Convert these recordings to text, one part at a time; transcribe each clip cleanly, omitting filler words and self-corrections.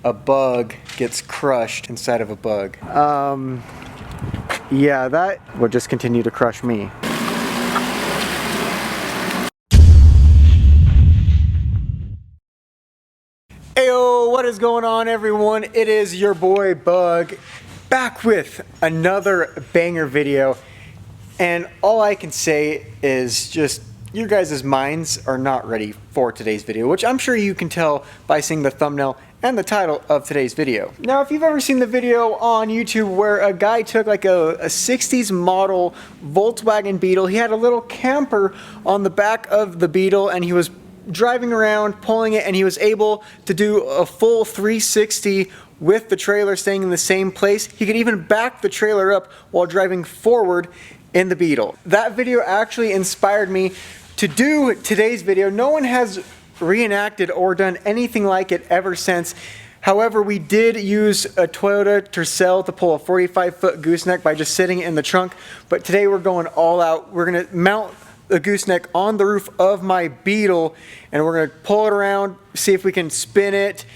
a bug gets crushed inside of a bug. Yeah, that will just continue to crush me. Heyo, what is going on, everyone? It is your boy Bug, back with another banger video. And all I can say is just, your guys' minds are not ready for today's video, which I'm sure you can tell by seeing the thumbnail and the title of today's video. Now, if you've ever seen the video on YouTube where a guy took like a 60s model Volkswagen Beetle, he had a little camper on the back of the Beetle and he was driving around, pulling it, and he was able to do a full 360 with the trailer staying in the same place. He could even back the trailer up while driving forward in the Beetle. That video actually inspired me to do today's video. No one has reenacted or done anything like it ever since. However, we did use a Toyota Tercel to pull a 45-foot gooseneck by just sitting in the trunk, but today we're going all out. We're gonna mount the gooseneck on the roof of my Beetle and we're gonna pull it around, see if we can spin it,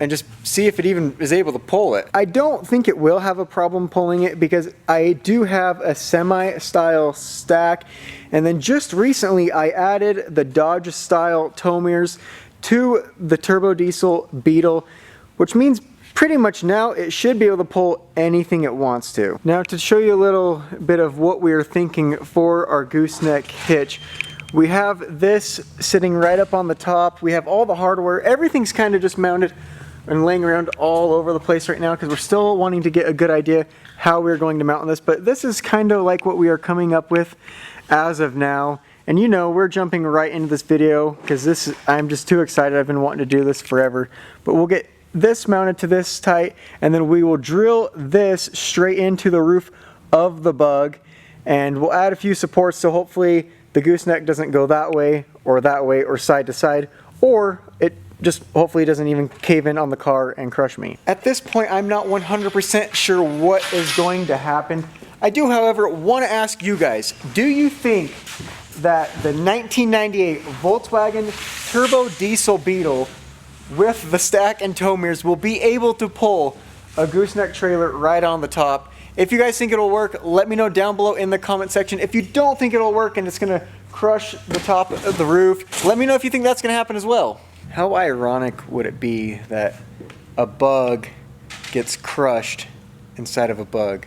and just see if it even is able to pull it. I don't think it will have a problem pulling it because I do have a semi-style stack, and then just recently I added the Dodge style tow mirrors to the turbo diesel Beetle, which means pretty much now it should be able to pull anything it wants to. Now, to show you a little bit of what we are thinking for our gooseneck hitch, we have this sitting right up on the top. We have all the hardware. Everything's kind of just mounted and laying around all over the place right now because we're still wanting to get a good idea how we're going to mount this. But this is kind of like what we are coming up with as of now. And you know, we're jumping right into this video because I'm just too excited. I've been wanting to do this forever. But we'll get this mounted to this tight, and then we will drill this straight into the roof of the bug, and we'll add a few supports so hopefully the gooseneck doesn't go that way or side to side, or it just hopefully doesn't even cave in on the car and crush me. At this point, I'm not 100% sure what is going to happen. I do, however, want to ask you guys, do you think that the 1998 Volkswagen Turbo Diesel Beetle with the stack and tow mirrors will be able to pull a gooseneck trailer right on the top? If you guys think it'll work, let me know down below in the comment section. If you don't think it'll work and it's gonna crush the top of the roof, let me know if you think that's gonna happen as well. How ironic would it be that a bug gets crushed inside of a bug?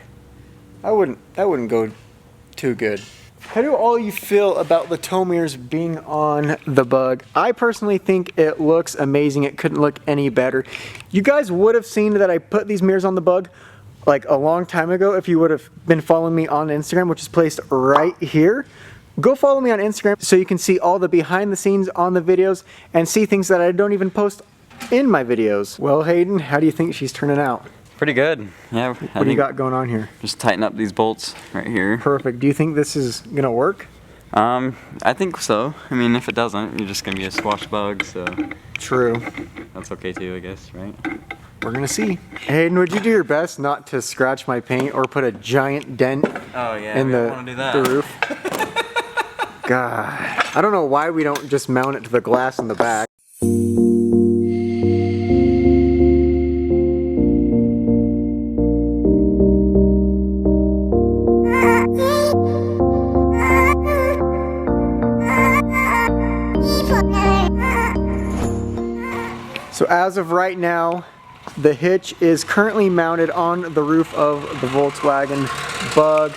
That wouldn't go too good. How do all you feel about the tow mirrors being on the bug? I personally think it looks amazing. It couldn't look any better. You guys would have seen that I put these mirrors on the bug like a long time ago if you would have been following me on Instagram, which is placed right here. Go follow me on Instagram so you can see all the behind the scenes on the videos and see things that I don't even post in my videos. Well, Hayden, how do you think she's turning out? Pretty good, yeah. What do you got going on here? Just tighten up these bolts right here. Perfect. Do you think this is gonna work? I think so. I mean, if it doesn't, you're just gonna be a squash bug, so. True. That's okay too, I guess, right? We're gonna see. Hayden, would you do your best not to scratch my paint or put a giant dent in the roof? God, I don't know why we don't just mount it to the glass in the back. So as of right now, the hitch is currently mounted on the roof of the Volkswagen Bug,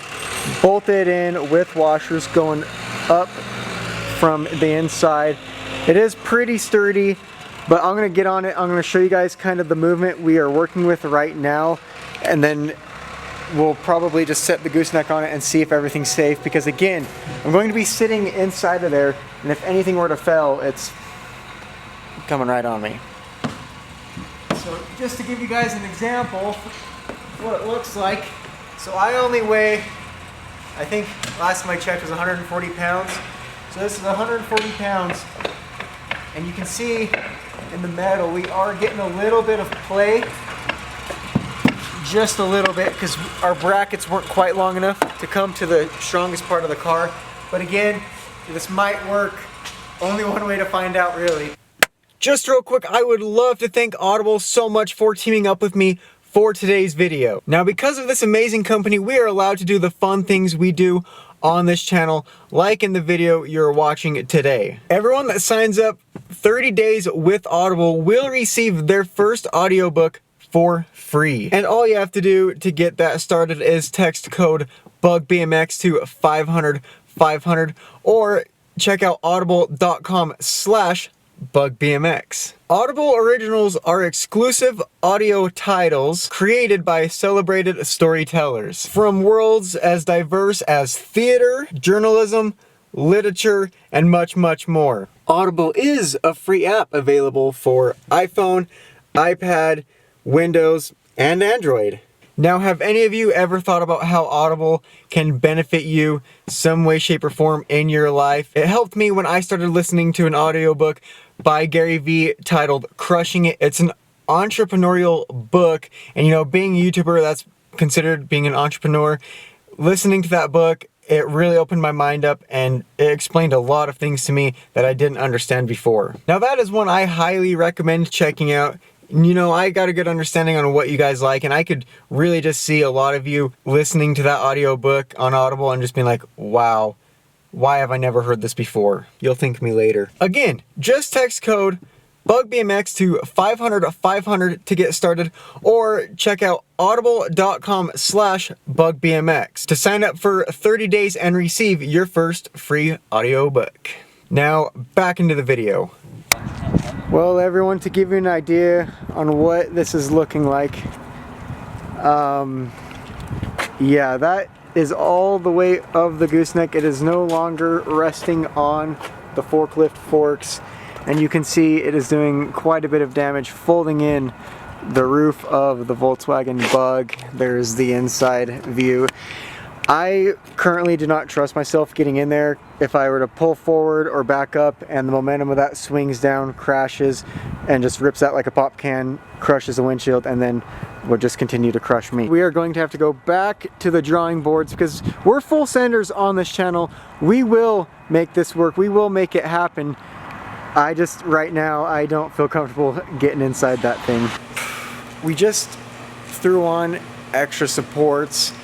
bolted in with washers going up from the inside. It is pretty sturdy, but I'm gonna get on it. I'm gonna show you guys kind of the movement we are working with right now, and then we'll probably just set the gooseneck on it and see if everything's safe, because again, I'm going to be sitting inside of there, and if anything were to fail, it's coming right on me. So just to give you guys an example of what it looks like, so I only weigh, I think last time I checked was 140 pounds. So this is 140 pounds, and you can see in the metal we are getting a little bit of play, just a little bit, because our brackets weren't quite long enough to come to the strongest part of the car. But again, this might work. Only one way to find out, really. just real quick, I would love to thank Audible so much for teaming up with me for today's video. Now, because of this amazing company, we are allowed to do the fun things we do on this channel, like in the video you're watching today. Everyone that signs up 30 days with Audible will receive their first audiobook for free. And all you have to do to get that started is text code BUGBMX to 500 500 or check out audible.com/BugBMX. Audible Originals are exclusive audio titles created by celebrated storytellers from worlds as diverse as theater, journalism, literature, and much, much more. Audible is a free app available for iPhone, iPad, Windows, and Android. Now, have any of you ever thought about how Audible can benefit you some way, shape, or form in your life? It helped me when I started listening to an audiobook by Gary Vee titled Crushing It. It's an entrepreneurial book, and you know, being a YouTuber, that's considered being an entrepreneur. Listening to that book, it really opened my mind up and it explained a lot of things to me that I didn't understand before. Now, that is one I highly recommend checking out. You know, I got a good understanding on what you guys like, and I could really just see a lot of you listening to that audiobook on Audible and just being like, wow, why have I never heard this before? You'll thank me later. Again, just text code BUGBMX to 500 500 to get started, or check out audible.com/BugBMX to sign up for 30 days and receive your first free audiobook. Now, back into the video. Well, everyone, to give you an idea on what this is looking like, yeah, that is all the weight of the gooseneck. It is no longer resting on the forklift forks, and you can see it is doing quite a bit of damage, folding in the roof of the Volkswagen Bug. There's the inside view. I currently do not trust myself getting in there. If I were to pull forward or back up and the momentum of that swings down, crashes, and just rips out like a pop can, crushes the windshield, and then would just continue to crush me. We are going to have to go back to the drawing boards because we're full senders on this channel. We will make this work. We will make it happen. I just, right now, I don't feel comfortable getting inside that thing. We just threw on extra supports,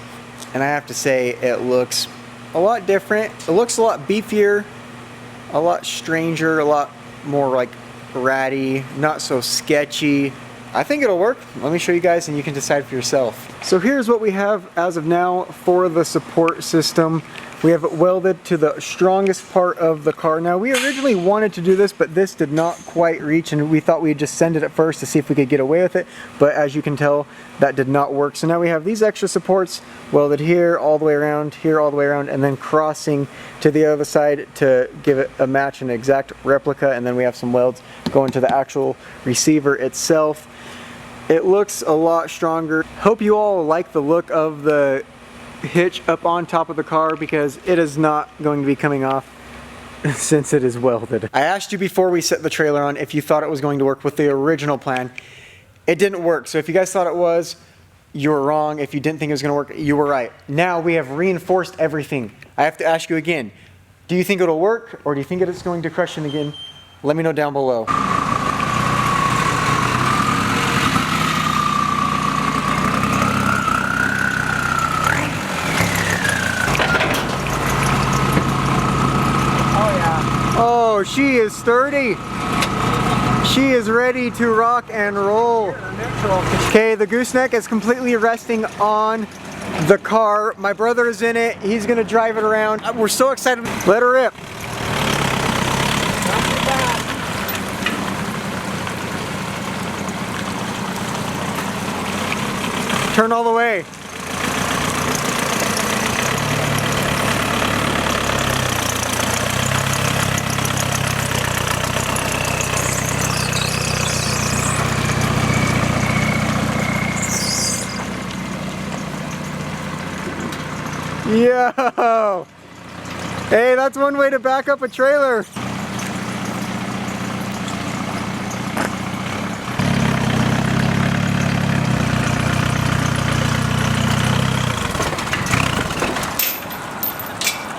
and I have to say, it looks a lot different. It looks a lot beefier, a lot stranger, a lot more like ratty, not so sketchy. I think it'll work. Let me show you guys and you can decide for yourself. So here's what we have as of now for the support system. We have it welded to the strongest part of the car. Now, we originally wanted to do this, but this did not quite reach, and we thought we'd just send it at first to see if we could get away with it, but as you can tell, that did not work. So now we have these extra supports welded here, all the way around, here, all the way around, and then crossing to the other side to give it a match, an exact replica, and then we have some welds going to the actual receiver itself. It looks a lot stronger. Hope you all like the look of the hitch up on top of the car, because it is not going to be coming off since it is welded. I asked you before we set the trailer on if you thought it was going to work with the original plan. It didn't work, so if you guys thought it was, you were wrong. If you didn't think it was going to work, you were right. Now we have reinforced everything. I have to ask you again, do you think it'll work, or do you think it's going to crush it again? Let me know down below. Oh, she is sturdy. She is ready to rock and roll. Okay, the gooseneck is completely resting on the car. My brother is in it. He's gonna drive it around. We're so excited. Let her rip. Turn all the way. Yo! Hey, that's one way to back up a trailer.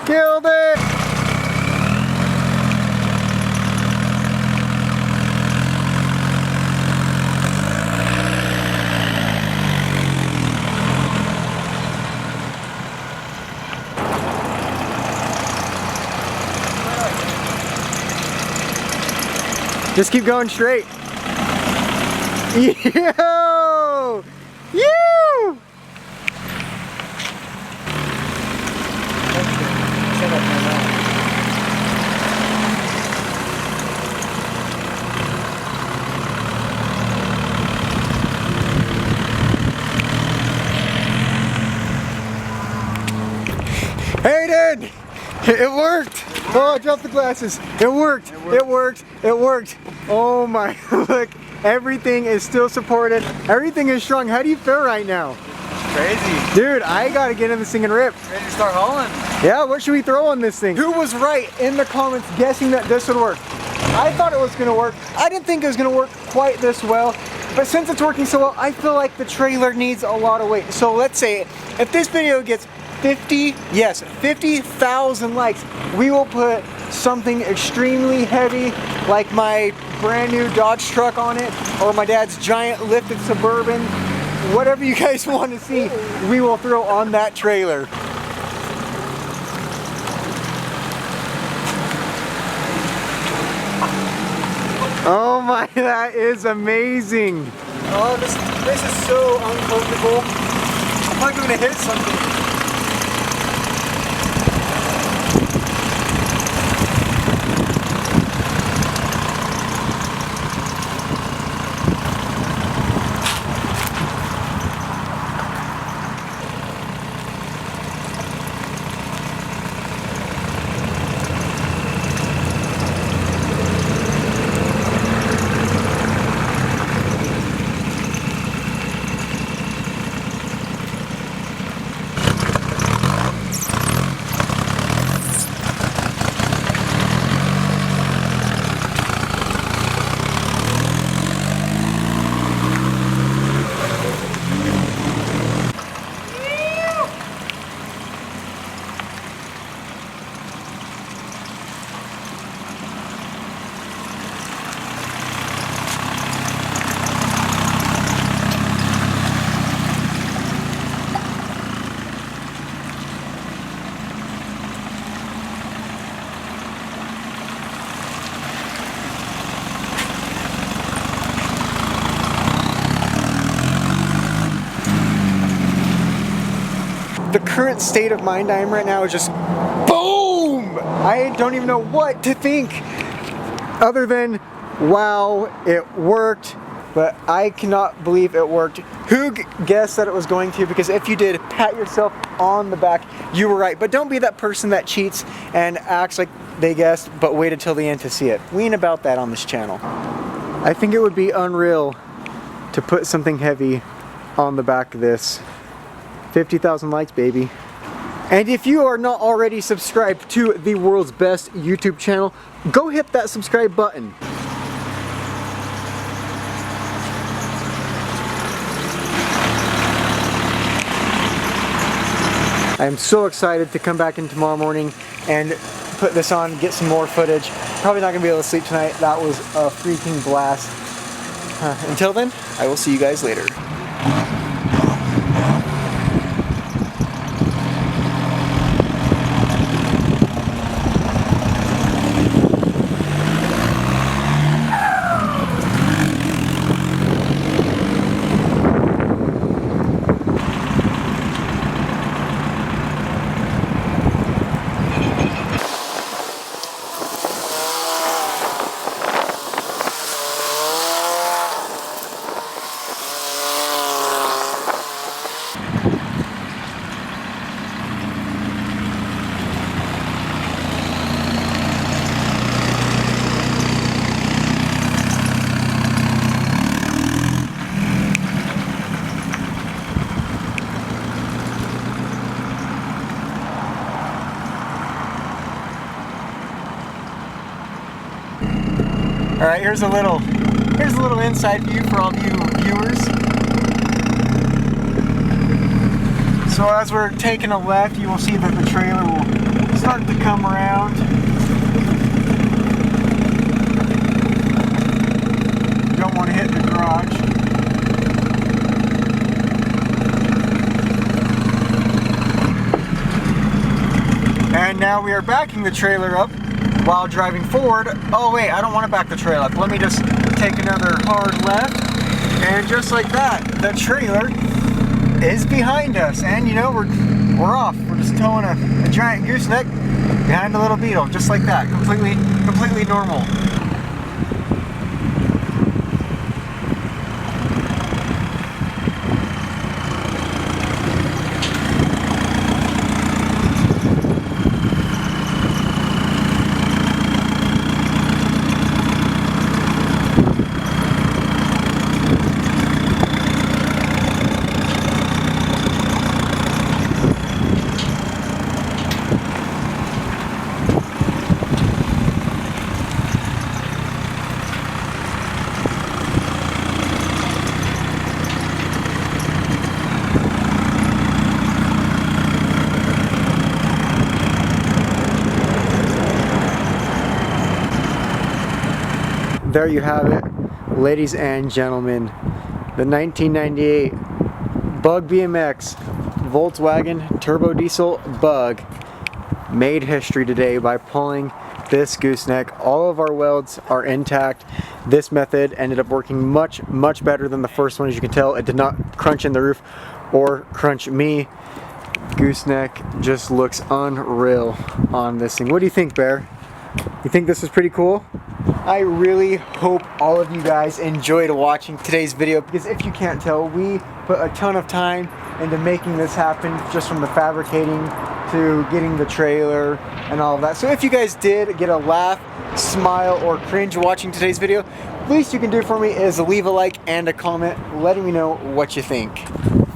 Killed it! Just keep going straight. Yo! You! Hayden! It worked! Oh, I dropped the glasses. It worked. It worked. It worked. Oh my, look. Everything is still supported. Everything is strong. How do you feel right now? Crazy. Dude, I gotta get in this thing and rip. Ready to start hauling? Yeah, what should we throw on this thing? Who was right in the comments guessing that this would work? I thought it was gonna work. I didn't think it was gonna work quite this well. But since it's working so well, I feel like the trailer needs a lot of weight. So let's say if this video gets 50,000 likes, we will put something extremely heavy like my brand new Dodge truck on it, or my dad's giant lifted Suburban. Whatever you guys want to see, we will throw on that trailer. Oh my, that is amazing. Oh, this is so uncomfortable. I'm like going to hit something. The current state of mind I am right now is just boom! I don't even know what to think other than, wow, it worked, but I cannot believe it worked. Who guessed that it was going to? Because if you did, pat yourself on the back. You were right, but don't be that person that cheats and acts like they guessed, but waited till the end to see it. We ain't about that on this channel. I think it would be unreal to put something heavy on the back of this. 50,000 likes, baby. And if you are not already subscribed to the world's best YouTube channel, go hit that subscribe button. I am so excited to come back in tomorrow morning and put this on, get some more footage. Probably not gonna be able to sleep tonight. That was a freaking blast. Until then, I will see you guys later. All right, here's a little inside view for all you viewers. So as we're taking a left, you will see that the trailer will start to come around. You don't want to hit the garage. And now we are backing the trailer up while driving forward. Oh wait, I don't want to back the trailer up. Let me just take another hard left. And just like that, the trailer is behind us. And you know, we're off. We're just towing a giant gooseneck behind a little beetle, just like that. Completely normal. There you have it, ladies and gentlemen. The 1998 Bug BMX Volkswagen turbo diesel Bug made history today by pulling this gooseneck. All of our welds are intact. This method ended up working much better than the first one. As you can tell, it did not crunch in the roof or crunch me. Gooseneck just looks unreal on this thing. What do you think, Bear? You think this is pretty cool? I really hope all of you guys enjoyed watching today's video, because if you can't tell, we put a ton of time into making this happen, just from the fabricating to getting the trailer and all of that. So if you guys did get a laugh, smile, or cringe watching today's video, least you can do for me is leave a like and a comment letting me know what you think.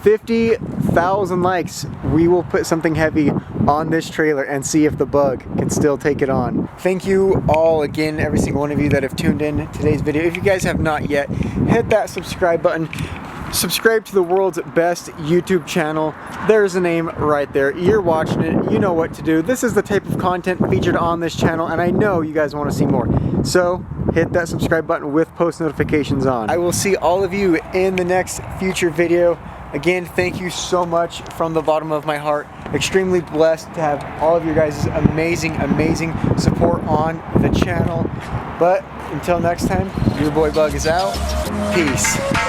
50,000 likes, we will put something heavy on this trailer and see if the Bug can still take it on. Thank you all again, every single one of you that have tuned in today's video. If you guys have not yet, hit that subscribe button. Subscribe to the world's best YouTube channel. There's a name right there. You're watching it, you know what to do. This is the type of content featured on this channel, and I know you guys want to see more. So hit that subscribe button with post notifications on. I will see all of you in the next future video. Again, thank you so much from the bottom of my heart. Extremely blessed to have all of your guys' amazing support on the channel. But until next time, your boy Bug is out. Peace.